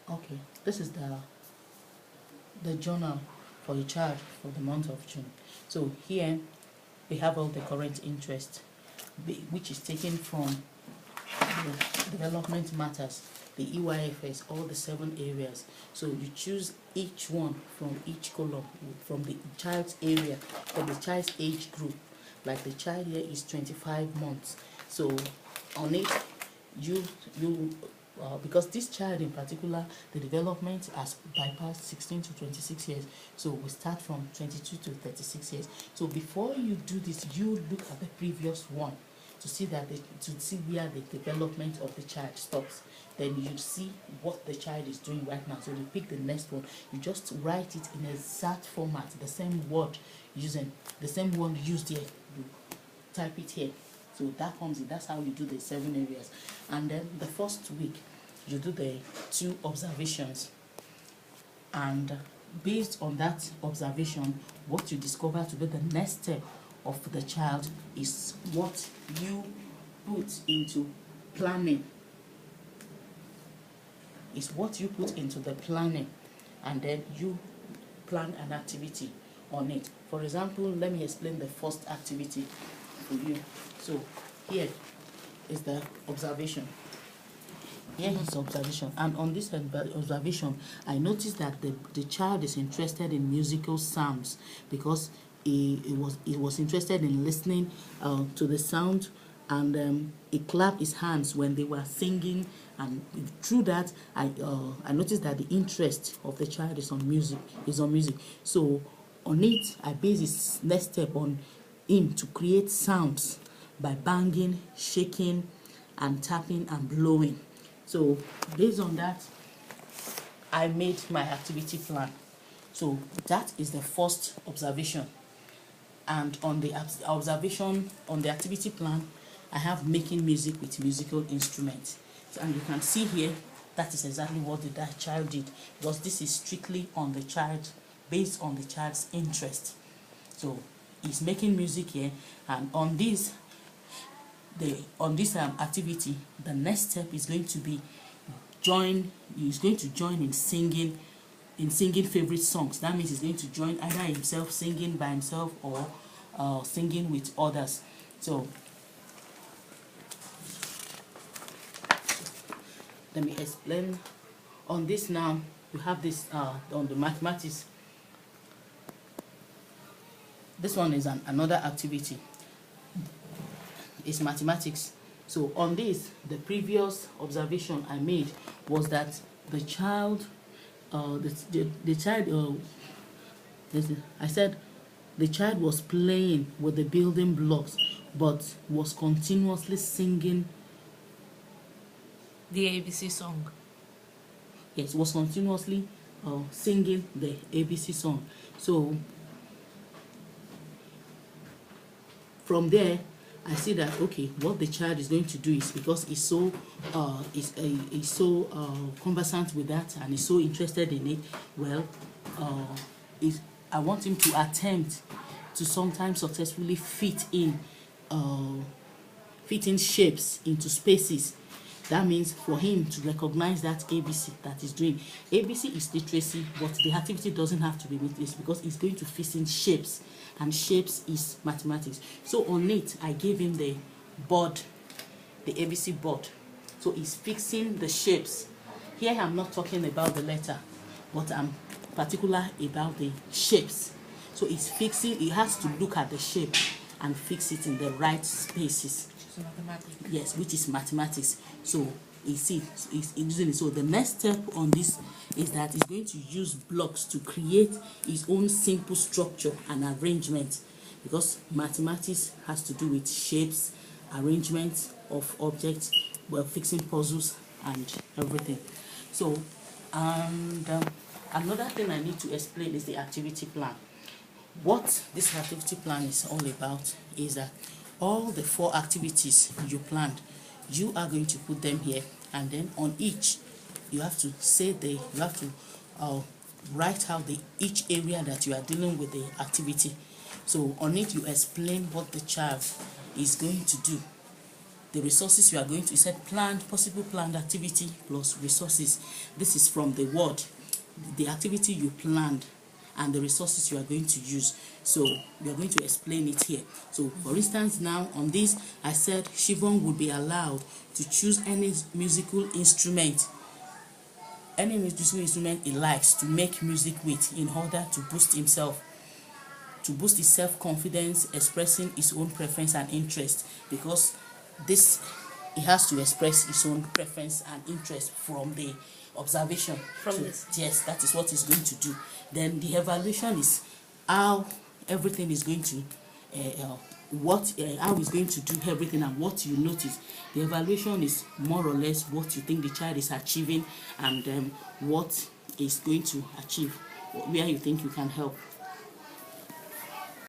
Okay, this is the journal for a child for the month of June. So here we have all the current interest, which is taken from the development matters, the EYFS, all the 7 areas. So you choose each one from each column, from the child's area, from the child's age group. Like the child here is 25 months. So on it, you because this child in particular, the development has bypassed 16 to 26 years. So we start from 22 to 36 years. So before you do this, you look at the previous one to see that to see where the development of the child stops. Then you see what the child is doing right now. So you pick the next one. You just write it in exact format, the same word using the same one used here. You type it here. So that comes in. That's how you do the 7 areas. And then the first week, you do the 2 observations. And based on that observation, what you discover to be the next step of the child is what you put into planning. Is what you put into the planning, and then you plan an activity on it. For example, let me explain the first activity for you. So here is the observation. Here is observation, and on this observation, I noticed that the child is interested in musical sounds because he was interested in listening to the sound, and he clapped his hands when they were singing, and through that I noticed that the interest of the child is on music. So on it, I base his next step on him to create sounds by banging, shaking, and tapping and blowing. So based on that, I made my activity plan. So that is the first observation. And on the observation, on the activity plan, I have making music with musical instruments. So, and you can see here, that is exactly what that child did, because this is strictly on the child, based on the child's interest. So he's making music here, and on this activity, the next step is going to be he's going to join in singing favorite songs. That means he's going to join either himself singing by himself or singing with others. So let me explain on this now. You have this on the mathematics. This one is another activity. It's mathematics. So on this, the previous observation I made was that the child, I said the child was playing with the building blocks, but was continuously singing the ABC song. Yes, was continuously singing the ABC song. So from there, I see that okay, what the child is going to do is, because he's so conversant with that and he's so interested in it, well, I want him to attempt to sometimes successfully fit in shapes into spaces. That means for him to recognize that ABC that he's doing. ABC is literacy, but the activity doesn't have to be with this because it's going to fit in shapes, and shapes is mathematics. So on it, I gave him the board, the ABC board. So he's fixing the shapes. Here I'm not talking about the letter, but I'm particular about the shapes. So he's fixing, he has to look at the shape and fix it in the right spaces. Mathematics. Yes, which is mathematics. So he's using it. So the next step on this is that he's going to use blocks to create his own simple structure and arrangement, because mathematics has to do with shapes, arrangement of objects, well, fixing puzzles and everything. So another thing I need to explain is the activity plan. What this activity plan is all about is that all the 4 activities you planned, you are going to put them here, and then on each you have to write out each area that you are dealing with the activity. So on it you explain what the child is going to do. the resources you are going to, you said planned, possible planned activity plus resources. This is from the word, the activity you planned and the resources you are going to use. So we are going to explain it here. So for instance, now on this, I said Shivon would be allowed to choose any musical instrument he likes to make music with in order to boost himself, to boost his self-confidence, expressing his own preference and interest, because this, he has to express his own preference and interest from the observation. From this. Yes, that is what he's going to do. Then the evaluation is how everything is going to how he's going to do everything and what you notice. The evaluation is more or less what you think the child is achieving and what is going to achieve, where you think you can help.